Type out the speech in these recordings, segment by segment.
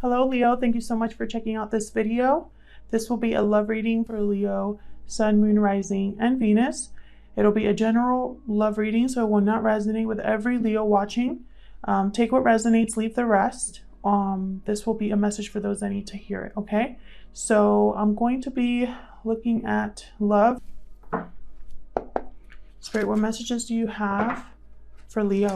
Hello Leo, thank you so much for checking out this video. This will be a love reading for Leo, Sun, Moon, Rising, and Venus. It'll be a general love reading, so it will not resonate with every Leo watching. Take what resonates, leave the rest. This will be a message for those that need to hear it, okay? So I'm going to be looking at love. Spirit, what messages do you have for Leo?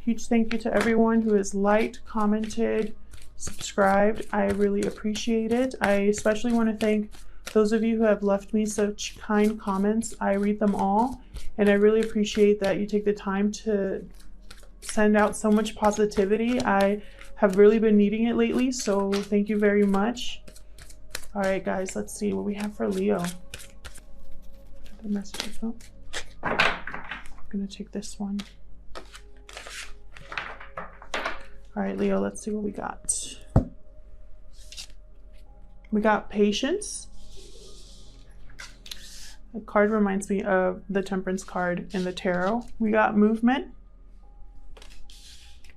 Huge thank you to everyone who has liked, commented, subscribed. I really appreciate it. I especially want to thank those of you who have left me such kind comments. I read them all, and I really appreciate that you take the time to send out so much positivity. I have really been needing it lately, so thank you very much. All right, guys, let's see what we have for Leo. The messages. Oh. I'm gonna take this one. All right, Leo, let's see what we got. We got patience. The card reminds me of the Temperance card in the tarot. We got movement.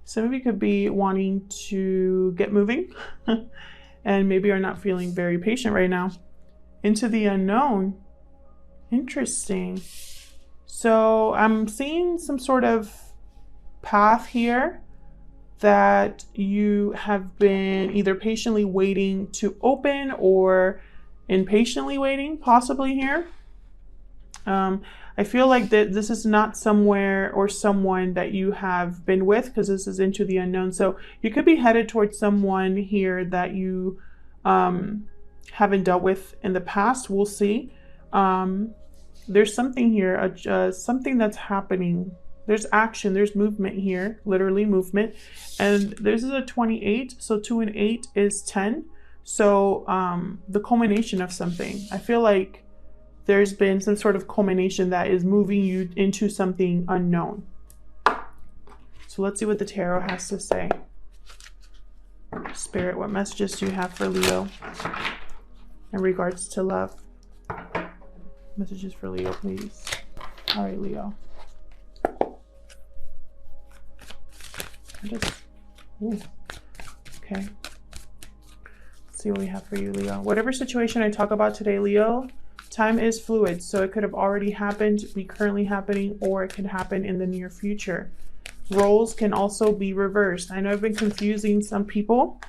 Some of you could be wanting to get moving and maybe are not feeling very patient right now. Into the unknown. Interesting. So I'm seeing some sort of path here that you have been either patiently waiting to open or impatiently waiting, possibly here. I feel like that this is not somewhere or someone that you have been with, because this is into the unknown. So you could be headed towards someone here that you haven't dealt with in the past. We'll see. There's something here, something that's happening. There's action, there's movement here, literally movement. And this is a 28, so 2 and 8 is 10. So the culmination of something. I feel like there's been some sort of culmination that is moving you into something unknown. So let's see what the tarot has to say. Spirit, what messages do you have for Leo in regards to love? Messages for Leo, please. All right, Leo. Ooh. Okay. Let's see what we have for you, Leo. Whatever situation I talk about today, Leo, time is fluid. So it could have already happened, be currently happening, or it could happen in the near future. Roles can also be reversed. I know I've been confusing some people.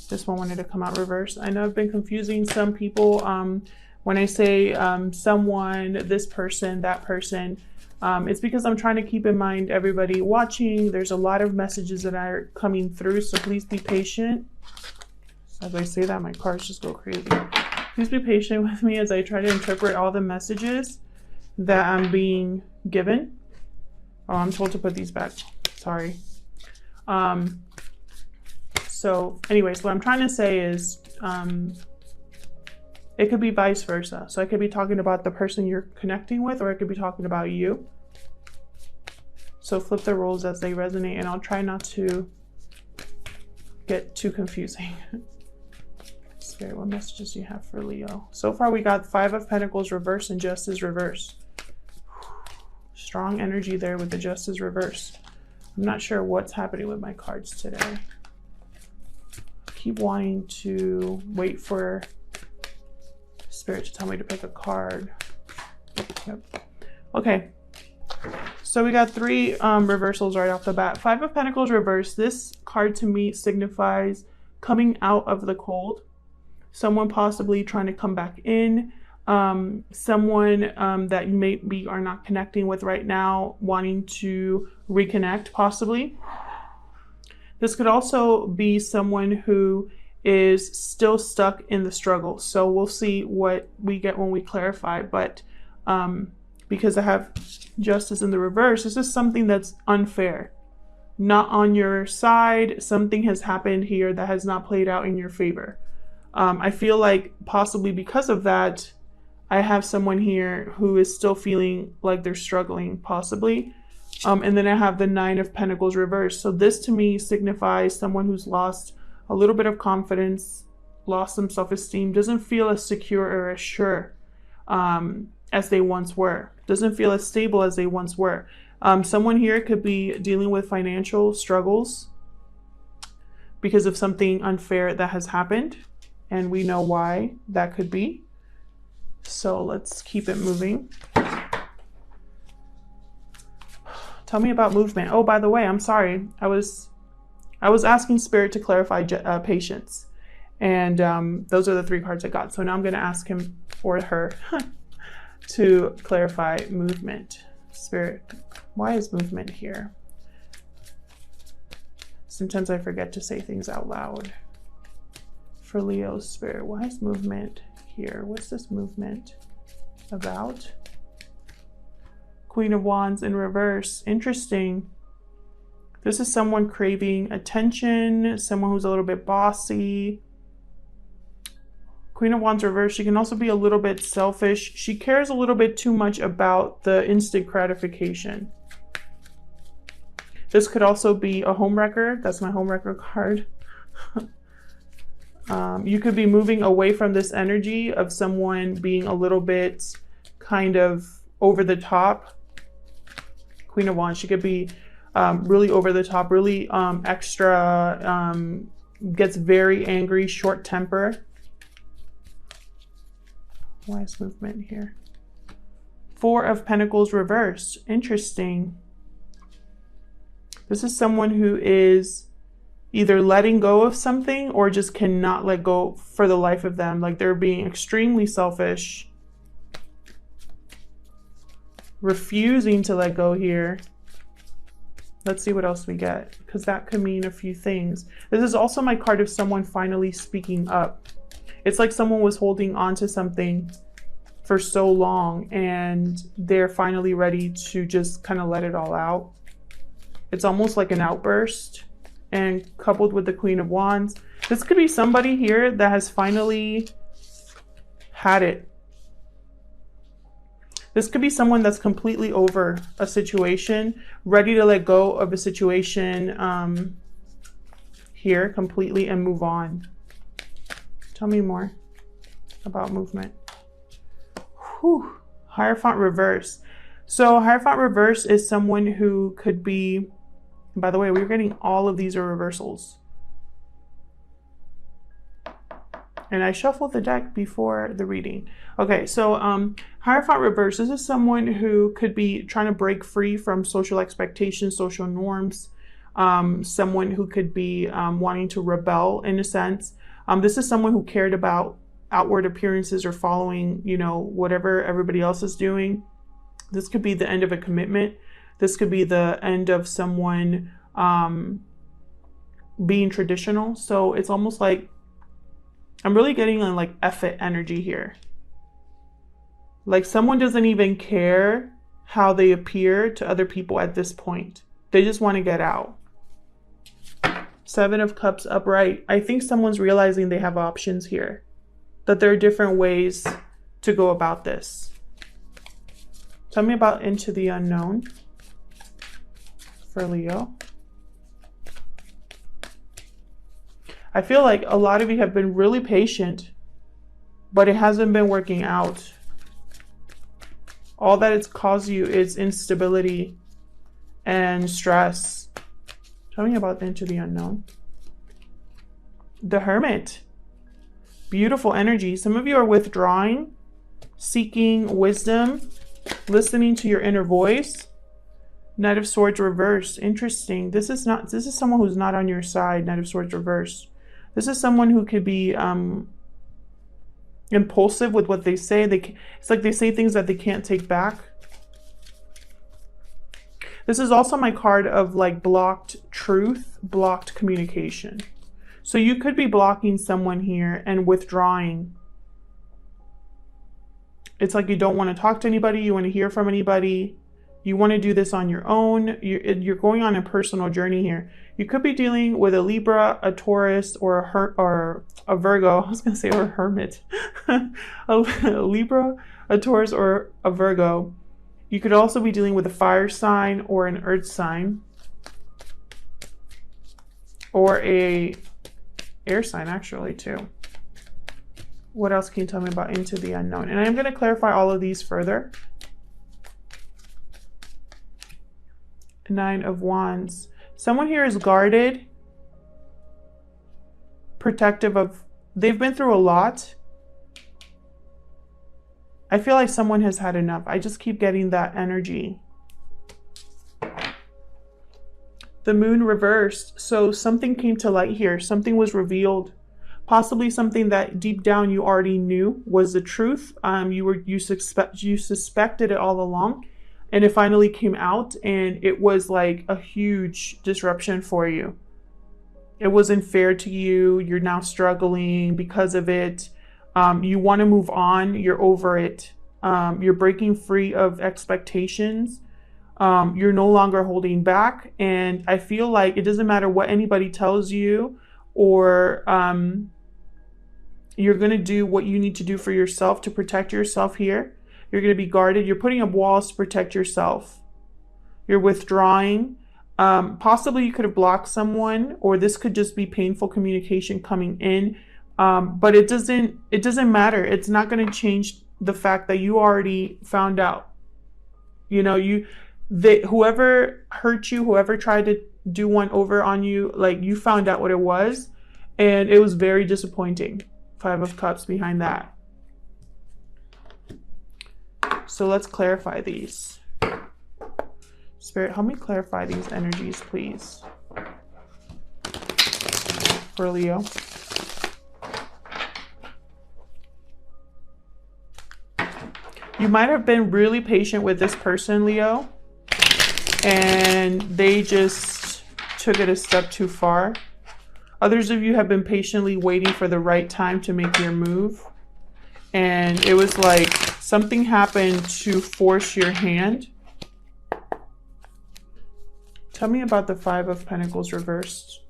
This one wanted to come out reversed. I know I've been confusing some people when I say someone, this person, that person. It's because I'm trying to keep in mind everybody watching. There's a lot of messages that are coming through, so please be patient. As I say that, my cards just go crazy. Please be patient with me as I try to interpret all the messages that I'm being given. Oh, I'm told to put these back. Sorry. So anyways, what I'm trying to say is it could be vice versa. So I could be talking about the person you're connecting with, or I could be talking about you. So flip the roles as they resonate, and I'll try not to get too confusing. Spirit, what messages do you have for Leo? So far we got 5 of Pentacles reverse and Justice reverse. Strong energy there with the Justice reverse. I'm not sure what's happening with my cards today. I keep wanting to wait for Spirit to tell me to pick a card. Yep. Okay. So we got 3 reversals right off the bat. 5 of Pentacles reverse. This card to me signifies coming out of the cold. Someone possibly trying to come back in. Someone that you maybe are not connecting with right now, wanting to reconnect possibly. This could also be someone who is still stuck in the struggle. So we'll see what we get when we clarify. But because I have Justice in the reverse, this is something that's unfair. Not on your side. Something has happened here that has not played out in your favor. I feel like possibly because of that, I have someone here who is still feeling like they're struggling, possibly. And then I have the 9 of Pentacles reversed. So this to me signifies someone who's lost a little bit of confidence, lost some self-esteem, doesn't feel as secure or as sure as they once were, doesn't feel as stable as they once were. Someone here could be dealing with financial struggles. because of something unfair that has happened. And we know why that could be. So let's keep it moving. Tell me about movement. Oh, by the way, I'm sorry. I was asking Spirit to clarify patience. And those are the 3 cards I got. So now I'm going to ask him or her to clarify movement. Spirit, why is movement here? Sometimes I forget to say things out loud. For Leo, Spirit, why is movement here? What's this movement about? Queen of Wands in reverse. Interesting. This is someone craving attention, someone who's a little bit bossy. Queen of Wands reverse, she can also be a little bit selfish. She cares a little bit too much about the instant gratification. This could also be a homewrecker. That's my homewrecker card. You could be moving away from this energy of someone being a little bit kind of over the top. Queen of Wands, she could be really over the top, really extra, gets very angry, short temper. Why is movement here? 4 of Pentacles reversed. Interesting. This is someone who is either letting go of something or just cannot let go for the life of them. Like they're being extremely selfish. Refusing to let go here. Let's see what else we get, because that could mean a few things. This is also my card of someone finally speaking up. It's like someone was holding on to something for so long and they're finally ready to just kind of let it all out. It's almost like an outburst. And coupled with the Queen of Wands, this could be somebody here that has finally had it. This could be someone that's completely over a situation, ready to let go of a situation here completely and move on. Tell me more about movement. Whew. Hierophant reverse. So Hierophant reverse is someone who could be, by the way, we're getting all of these are reversals. And I shuffled the deck before the reading. Okay, so Hierophant reverse, this is someone who could be trying to break free from social expectations, social norms. Someone who could be wanting to rebel in a sense. This is someone who cared about outward appearances or following, you know, whatever everybody else is doing. This could be the end of a commitment. This could be the end of someone being traditional. So it's almost like I'm really getting on like F it energy here. Like someone doesn't even care how they appear to other people at this point. They just want to get out. 7 of Cups upright. I think someone's realizing they have options here. That there are different ways to go about this. Tell me about Into the Unknown for Leo. I feel like a lot of you have been really patient, but it hasn't been working out. All that it's caused you is instability and stress. Tell me about Into the Unknown. The Hermit. Beautiful energy. Some of you are withdrawing, seeking wisdom, listening to your inner voice. Knight of Swords reversed. Interesting. This is someone who's not on your side. Knight of Swords reversed. This is someone who could be impulsive with what they say. It's like they say things that they can't take back. This is also my card of like blocked truth, blocked communication. So you could be blocking someone here and withdrawing. It's like you don't want to talk to anybody. You want to hear from anybody. You want to do this on your own. You're going on a personal journey here. You could be dealing with a Libra, a Taurus, or a Virgo. I was going to say or a hermit. a Libra, a Taurus, or a Virgo. You could also be dealing with a fire sign or an earth sign. Or a air sign, actually, too. What else can you tell me about Into the Unknown? And I'm going to clarify all of these further. 9 of Wands. Someone here is guarded. protective of, they've been through a lot. I feel like someone has had enough. I just keep getting that energy. The moon reversed. So something came to light here. Something was revealed. Possibly something that deep down you already knew was the truth. You suspected it all along, and it finally came out, and it was like a huge disruption for you. It wasn't fair to you. You're now struggling because of it. You want to move on. You're over it. You're breaking free of expectations. You're no longer holding back. And I feel like it doesn't matter what anybody tells you, or you're going to do what you need to do for yourself to protect yourself here. You're going to be guarded. You're putting up walls to protect yourself. You're withdrawing. Possibly you could have blocked someone, or this could just be painful communication coming in. But it doesn't matter. It's not going to change the fact that you already found out. You know, whoever hurt you, whoever tried to do one over on you, like, you found out what it was, and it was very disappointing. 5 of Cups behind that. So let's clarify these. Spirit, help me clarify these energies, please. For Leo. You might have been really patient with this person, Leo, and they just took it a step too far. Others of you have been patiently waiting for the right time to make your move. And it was like something happened to force your hand. Tell me about the 5 of Pentacles reversed.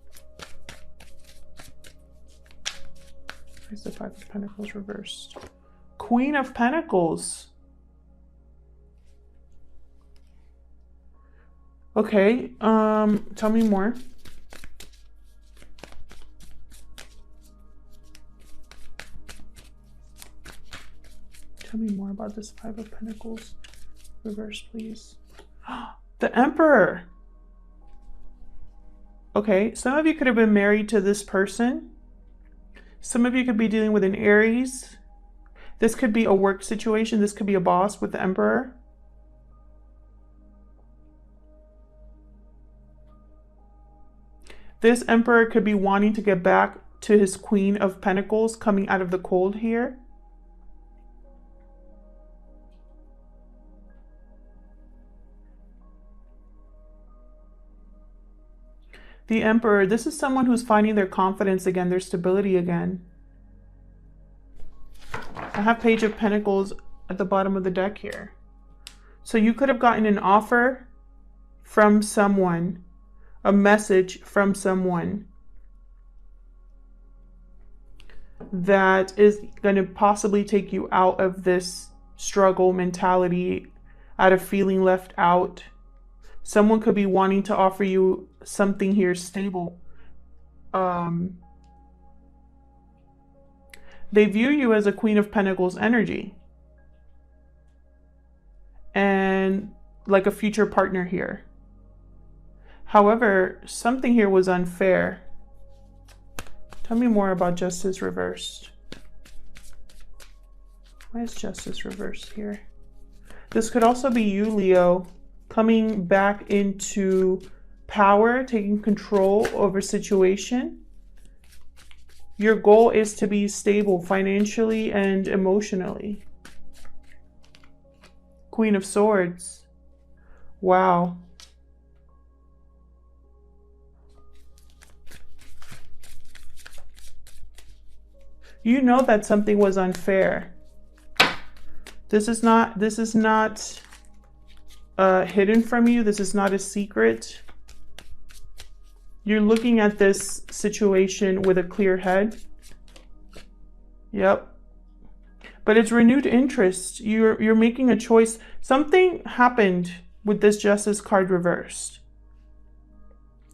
Where's the 5 of Pentacles reversed? Queen of Pentacles. Okay, tell me more. Tell me more about this 5 of Pentacles reverse, please. The Emperor. Okay, some of you could have been married to this person. Some of you could be dealing with an Aries. This could be a work situation. This could be a boss with the Emperor. This Emperor could be wanting to get back to his Queen of Pentacles, coming out of the cold here. The Emperor, this is someone who's finding their confidence again, their stability again. I have Page of Pentacles at the bottom of the deck here. So you could have gotten an offer from someone, a message from someone that is going to possibly take you out of this struggle mentality, out of feeling left out. Someone could be wanting to offer you something here stable. They view you as a Queen of Pentacles energy. And like a future partner here. However, something here was unfair. Tell me more about Justice reversed. Why is Justice reversed here? This could also be you, Leo, coming back into power, taking control over situation. Your goal is to be stable financially and emotionally. Queen of Swords. Wow. You know that something was unfair. This is not hidden from you. This is not a secret. You're looking at this situation with a clear head. Yep. But it's renewed interest. You're making a choice. Something happened with this Justice card reversed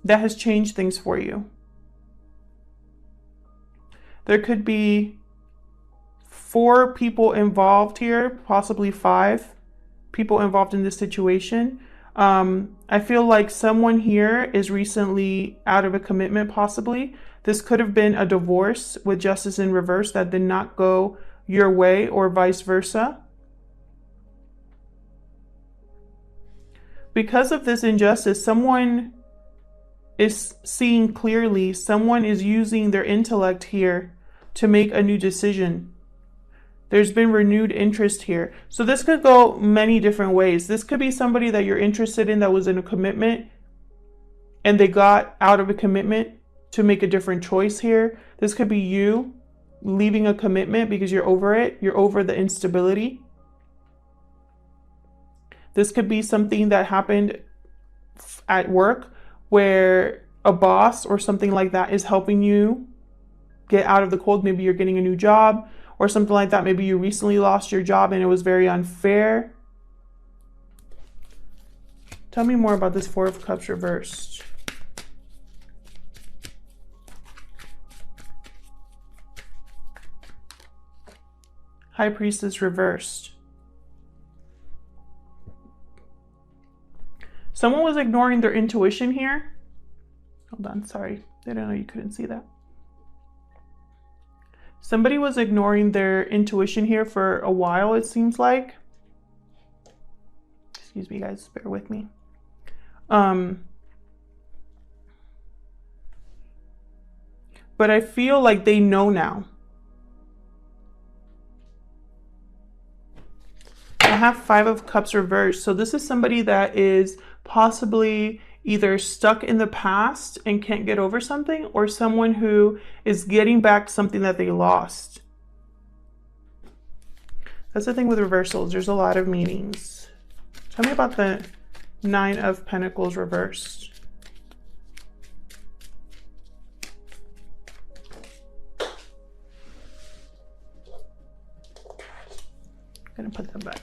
that has changed things for you. There could be 4 people involved here, possibly 5 people involved in this situation. I feel like someone here is recently out of a commitment, possibly. This could have been a divorce with justice in reverse that did not go your way, or vice versa. Because of this injustice, someone is seeing clearly, someone is using their intellect here to make a new decision. There's been renewed interest here. So this could go many different ways. This could be somebody that you're interested in that was in a commitment and they got out of a commitment to make a different choice here. This could be you leaving a commitment because you're over it. You're over the instability. This could be something that happened at work where a boss or something like that is helping you get out of the cold. Maybe you're getting a new job or something like that. Maybe you recently lost your job and it was very unfair. Tell me more about this Four of Cups reversed. High Priestess reversed. Someone was ignoring their intuition here. Hold on, sorry. I didn't know you couldn't see that. Somebody was ignoring their intuition here for a while, it seems like. Excuse me, guys, bear with me. But I feel like they know now. I have Five of Cups reversed. So this is somebody that is possibly either stuck in the past and can't get over something, or someone who is getting back something that they lost. That's the thing with reversals. There's a lot of meanings. Tell me about the Nine of Pentacles reversed. I'm gonna put that back.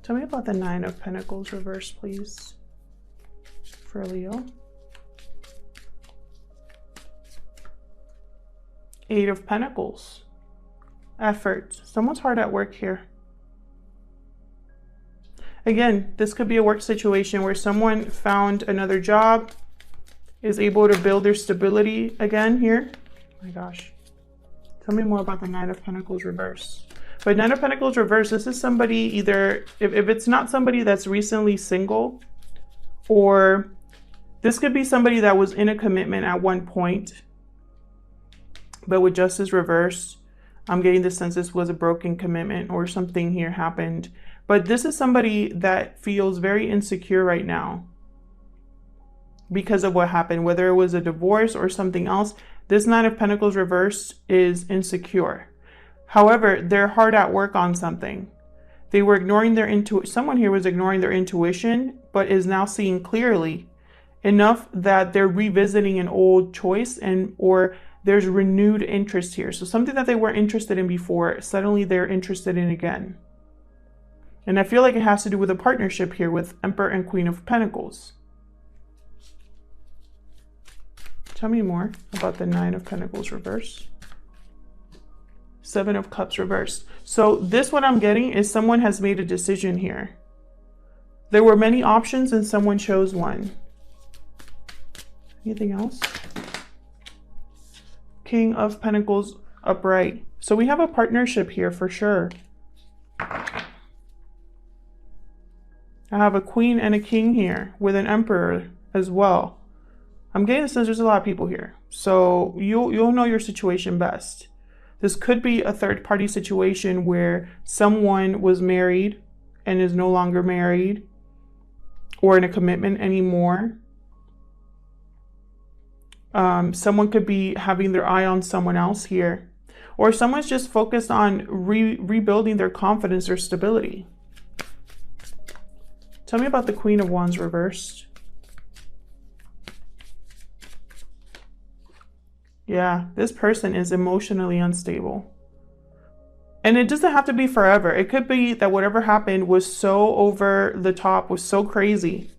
Tell me about the Nine of Pentacles reversed, please, for Leo. Eight of Pentacles. Effort. Someone's hard at work here. Again, this could be a work situation where someone found another job, is able to build their stability again here. Oh my gosh. Tell me more about the Nine of Pentacles reversed. But Nine of Pentacles reversed, this is somebody either, if it's not somebody that's recently single, or this could be somebody that was in a commitment at one point, but with justice reversed, I'm getting the sense this was a broken commitment or something here happened. But this is somebody that feels very insecure right now because of what happened, whether it was a divorce or something else. This Nine of Pentacles reversed is insecure. However, they're hard at work on something. They were ignoring their intuition. Someone here was ignoring their intuition, but is now seeing clearly enough that they're revisiting an old choice, or there's renewed interest here. So something that they weren't interested in before, suddenly they're interested in again. And I feel like it has to do with a partnership here with Emperor and Queen of Pentacles. Tell me more about the Nine of Pentacles reversed. Seven of Cups reversed. So this, what I'm getting is someone has made a decision here. There were many options and someone chose one. Anything else? King of Pentacles upright. So we have a partnership here for sure. I have a Queen and a King here with an Emperor as well. I'm getting the sense there's a lot of people here. So you'll know your situation best. This could be a third party situation where someone was married and is no longer married or in a commitment anymore. Someone could be having their eye on someone else here, or someone's just focused on rebuilding their confidence or stability. Tell me about the Queen of Wands reversed. Yeah, this person is emotionally unstable. And it doesn't have to be forever. It could be that whatever happened was so over the top, was so crazy.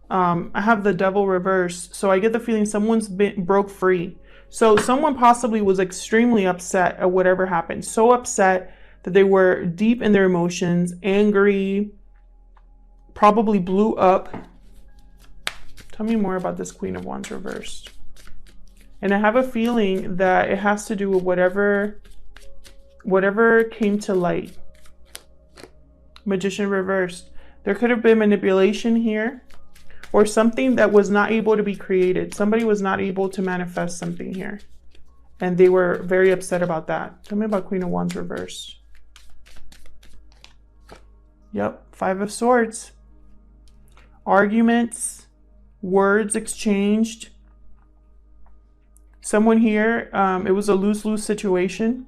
I have the Devil reversed. So I get the feeling someone's broke free. So someone possibly was extremely upset at whatever happened. So upset that they were deep in their emotions, angry, probably blew up. Tell me more about this Queen of Wands reversed. And I have a feeling that it has to do with whatever came to light. Magician reversed. There could have been manipulation here, or something that was not able to be created. Somebody was not able to manifest something here, and they were very upset about that. Tell me about Queen of Wands reversed. Yep, Five of Swords. Arguments, words exchanged. Someone here, it was a lose-lose situation.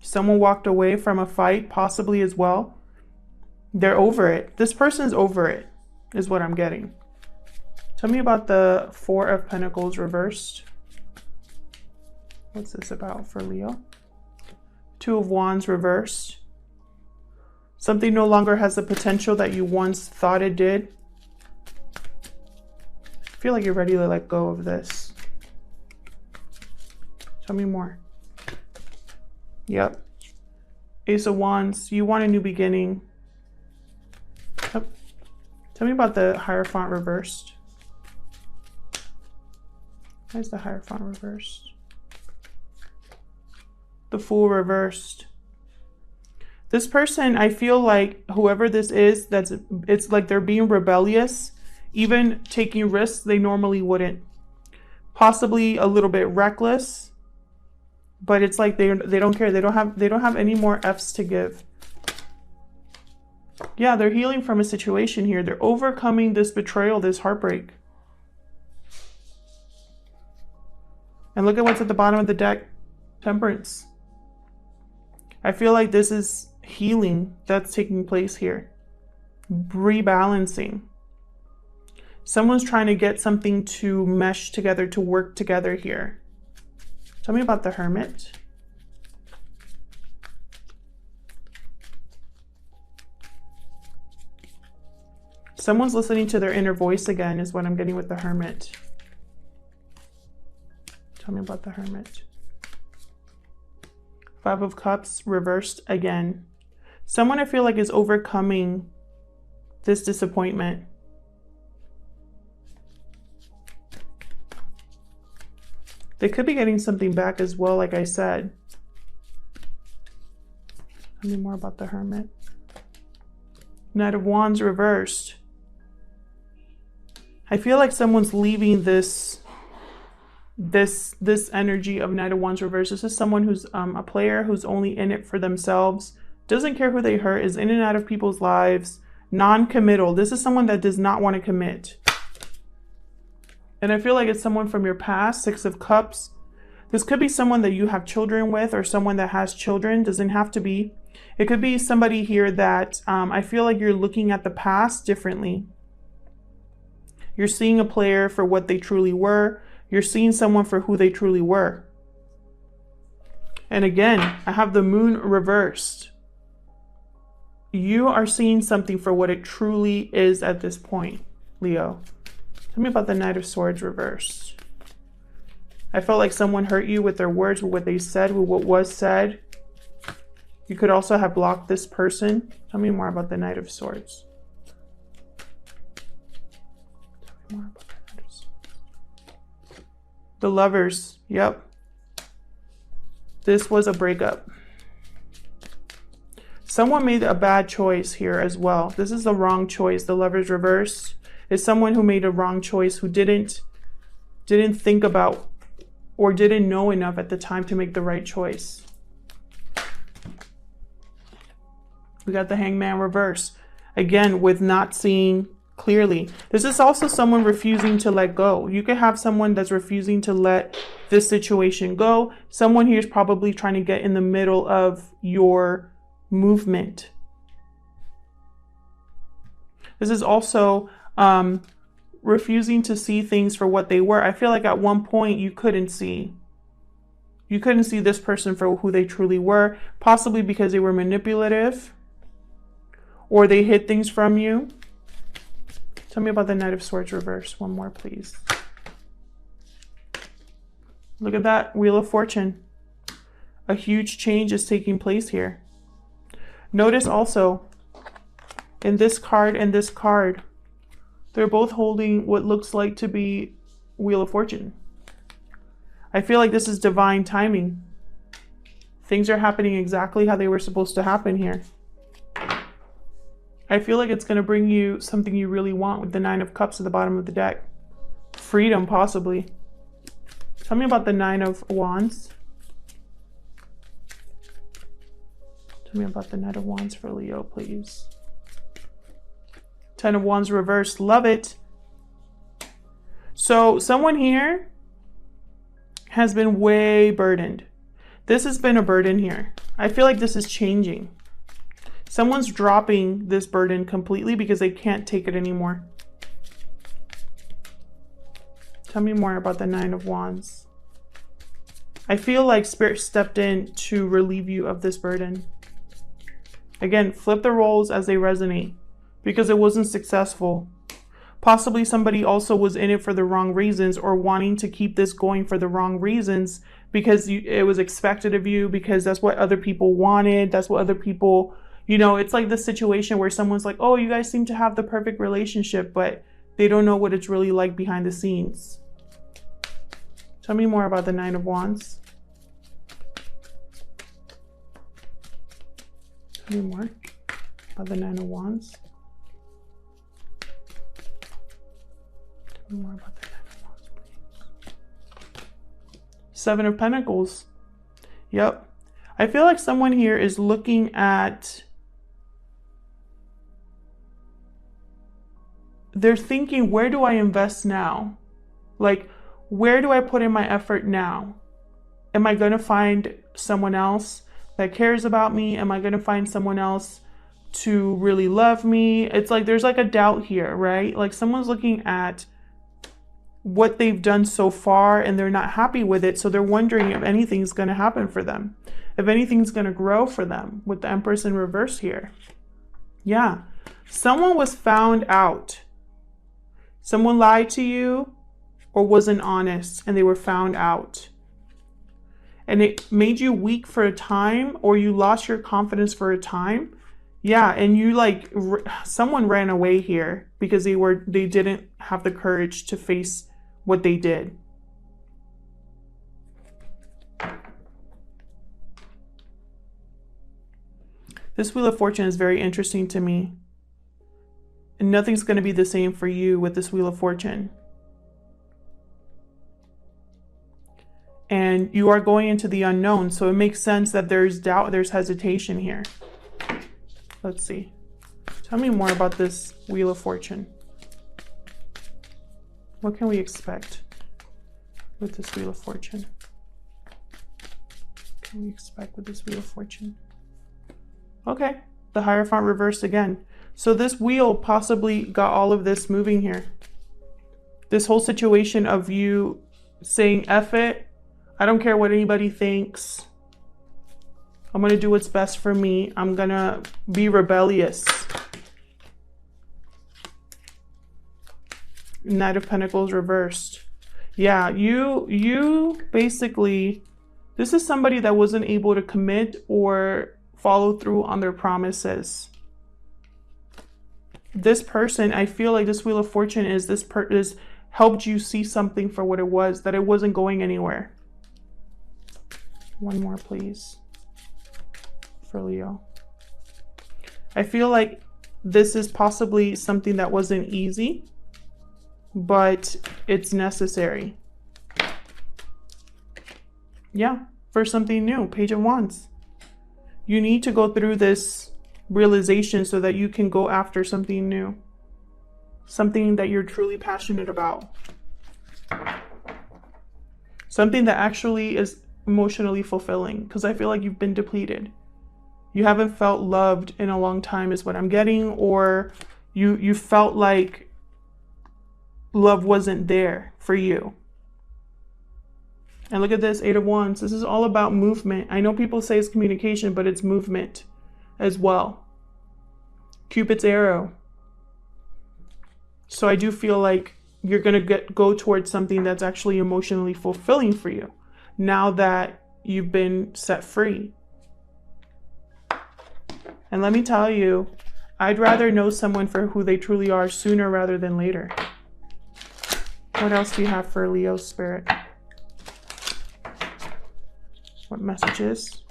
Someone walked away from a fight, possibly as well. They're over it. This person's over it, is what I'm getting. Tell me about the Four of Pentacles reversed. What's this about for Leo? Two of Wands reversed. Something no longer has the potential that you once thought it did. I feel like you're ready to let go of this. Tell me more. Yep. Ace of Wands. You want a new beginning. Yep. Tell me about the Hierophant reversed. Why is the Hierophant reversed? The Fool reversed. This person, I feel like whoever this is, it's like they're being rebellious, even taking risks they normally wouldn't. Possibly a little bit reckless, but it's like they don't care. They don't have any more F's to give. Yeah, they're healing from a situation here. They're overcoming this betrayal, this heartbreak. And look at what's at the bottom of the deck. Temperance. I feel like this is healing that's taking place here. Rebalancing. Someone's trying to get something to mesh together, to work together here. Tell me about the Hermit. Someone's listening to their inner voice again, is what I'm getting with the Hermit. Tell me about the Hermit. Five of Cups reversed again. Someone I feel like is overcoming this disappointment. They could be getting something back as well, like I said. Tell me more about the Hermit. Knight of Wands reversed. I feel like someone's leaving this energy of Knight of Wands reversed. This is someone who's a player who's only in it for themselves, doesn't care who they hurt, is in and out of people's lives, non-committal. This is someone that does not want to commit. And I feel like it's someone from your past. Six of Cups. This could be someone that you have children with, or someone that has children. Doesn't have to be. It could be somebody here that I feel like you're looking at the past differently. You're seeing a player for what they truly were. You're seeing someone for who they truly were. And again, I have the Moon reversed. You are seeing something for what it truly is at this point, Leo. Tell me about the Knight of Swords reversed. I felt like someone hurt you with their words, with what they said, with what was said. You could also have blocked this person. Tell me more about the Knight of Swords. Tell me more about the Knight of Swords. The Lovers. Yep. This was a breakup. Someone made a bad choice here as well. This is the wrong choice. The Lovers reversed is someone who made a wrong choice, who didn't think about or didn't know enough at the time to make the right choice. We got the Hangman reverse. Again, with not seeing clearly. This is also someone refusing to let go. You could have someone that's refusing to let this situation go. Someone here is probably trying to get in the middle of your movement. This is also refusing to see things for what they were. I feel like at one point you couldn't see this person for who they truly were, possibly because they were manipulative or they hid things from you. Tell me about the Knight of Swords reverse. One more, please. Look at that Wheel of Fortune. A huge change is taking place here. Notice also, in this card and this card, they're both holding what looks like to be Wheel of Fortune. I feel like this is divine timing. Things are happening exactly how they were supposed to happen here. I feel like it's going to bring you something you really want with the Nine of Cups at the bottom of the deck. Freedom, possibly. Tell me about the Nine of Wands. Tell me about the Knight of Wands for Leo, please. Ten of Wands reversed. Love it. So someone here has been way burdened. This has been a burden here. I feel like this is changing. Someone's dropping this burden completely because they can't take it anymore. Tell me more about the Nine of Wands. I feel like Spirit stepped in to relieve you of this burden. Again, flip the roles as they resonate because it wasn't successful. Possibly somebody also was in it for the wrong reasons or wanting to keep this going for the wrong reasons because it was expected of you, because that's what other people wanted. That's what other people, you know, it's like this situation where someone's like, oh, you guys seem to have the perfect relationship, but they don't know what it's really like behind the scenes. Tell me more about the Nine of Wands. Tell me more about the Nine of Wands. Tell me more about the Nine of Wands, please. Seven of Pentacles. Yep. I feel like someone here is looking at, they're thinking, where do I invest now? Like, where do I put in my effort now? Am I going to find someone else that cares about me? Am I going to find someone else to really love me? It's like there's like a doubt here, right? Like someone's looking at what they've done so far and they're not happy with it. So they're wondering if anything's going to happen for them, if anything's going to grow for them with the Empress in reverse here. Yeah. Someone was found out. Someone lied to you or wasn't honest and they were found out. And it made you weak for a time, or you lost your confidence for a time. Yeah, and you like, someone ran away here because they didn't have the courage to face what they did. This Wheel of Fortune is very interesting to me. And nothing's going to be the same for you with this Wheel of Fortune. And you are going into the unknown, so it makes sense that there's doubt, there's hesitation here. Let's see. Tell me more about this Wheel of Fortune. What can we expect with this Wheel of Fortune? What can we expect with this Wheel of Fortune? Okay, the Hierophant reversed again. So this wheel possibly got all of this moving here. This whole situation of you saying, F it, I don't care what anybody thinks. I'm going to do what's best for me. I'm going to be rebellious. Knight of Pentacles reversed. Yeah, you basically, this is somebody that wasn't able to commit or follow through on their promises. This person, I feel like this Wheel of Fortune is helped you see something for what it was, that it wasn't going anywhere. One more, please, for Leo. I feel like this is possibly something that wasn't easy, but it's necessary. Yeah, for something new. Page of Wands. You need to go through this realization so that you can go after something new. Something that you're truly passionate about. Something that actually is emotionally fulfilling, because I feel like you've been depleted. You haven't felt loved in a long time is what I'm getting, or you felt like love wasn't there for you. And look at this, Eight of Wands. This is all about movement. I know people say it's communication, but it's movement as well. Cupid's arrow. So I do feel like you're going to go towards something that's actually emotionally fulfilling for you. Now that you've been set free. And let me tell you, I'd rather know someone for who they truly are sooner rather than later. What else do you have for Leo spirit? What messages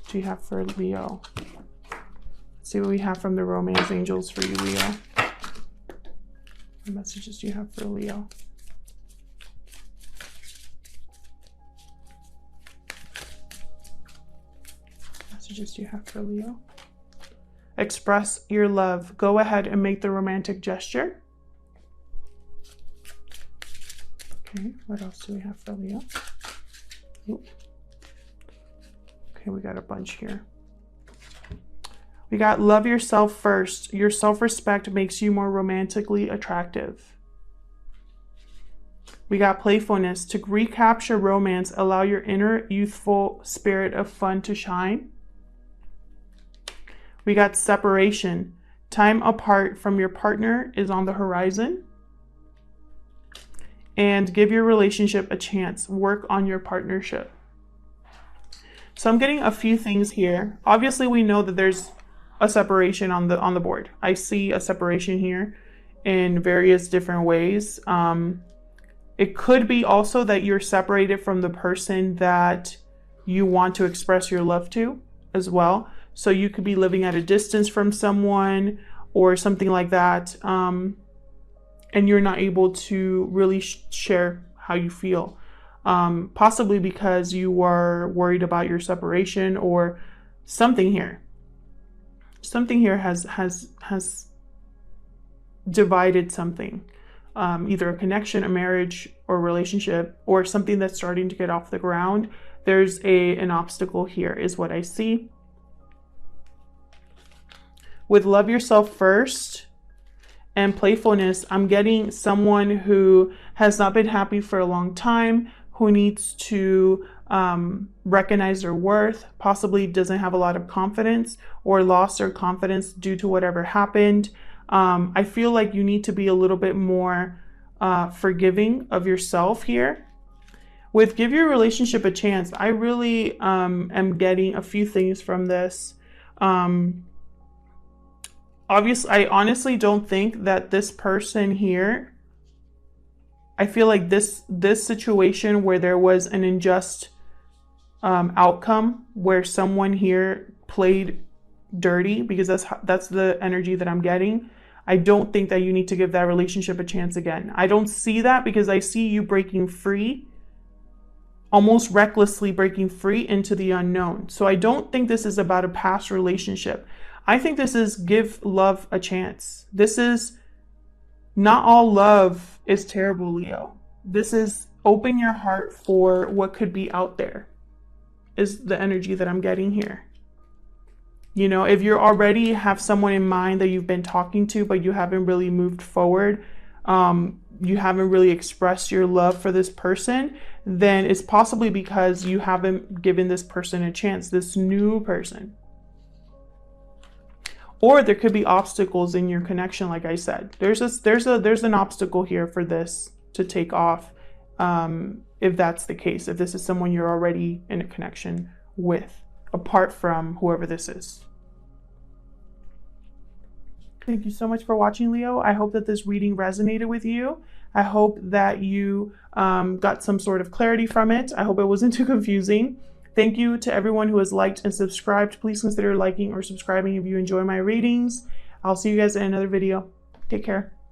do you have for Leo? Let's see what we have from the romance angels for you, Leo. What messages do you have for Leo? What messages do you have for Leo? Express your love. Go ahead and make the romantic gesture. Okay, what else do we have for Leo? Ooh. Okay, we got a bunch here. We got love yourself first. Your self-respect makes you more romantically attractive. We got playfulness. To recapture romance, allow your inner youthful spirit of fun to shine. We got separation. Time apart from your partner is on the horizon. And give your relationship a chance. Work on your partnership. So I'm getting a few things here. Obviously, we know that there's a separation on the board. I see a separation here in various different ways. It could be also that you're separated from the person that you want to express your love to as well. So you could be living at a distance from someone or something like that. And you're not able to really share how you feel. Possibly because you are worried about your separation or something here. Something here has divided something. Either a connection, a marriage, or relationship, or something that's starting to get off the ground. There's an obstacle here is what I see. With love yourself first and playfulness, I'm getting someone who has not been happy for a long time, who needs to recognize their worth, possibly doesn't have a lot of confidence or lost their confidence due to whatever happened. I feel like you need to be a little bit more forgiving of yourself here. With give your relationship a chance, I really am getting a few things from this. Obviously, I honestly don't think that this person here, I feel like this situation where there was an unjust outcome, where someone here played dirty, because that's the energy that I'm getting. I don't think that you need to give that relationship a chance again. I don't see that, because I see you breaking free, almost recklessly breaking free into the unknown. So I don't think this is about a past relationship. I think this is give love a chance. This is not all love is terrible, Leo. This is open your heart for what could be out there, is the energy that I'm getting here. You know, if you already have someone in mind that you've been talking to, but you haven't really moved forward, you haven't really expressed your love for this person, then it's possibly because you haven't given this person a chance, this new person. Or there could be obstacles in your connection, like I said. There's an obstacle here for this to take off, if that's the case, if this is someone you're already in a connection with, apart from whoever this is. Thank you so much for watching, Leo. I hope that this reading resonated with you. I hope that you got some sort of clarity from it. I hope it wasn't too confusing. Thank you to everyone who has liked and subscribed. Please consider liking or subscribing if you enjoy my readings. I'll see you guys in another video. Take care.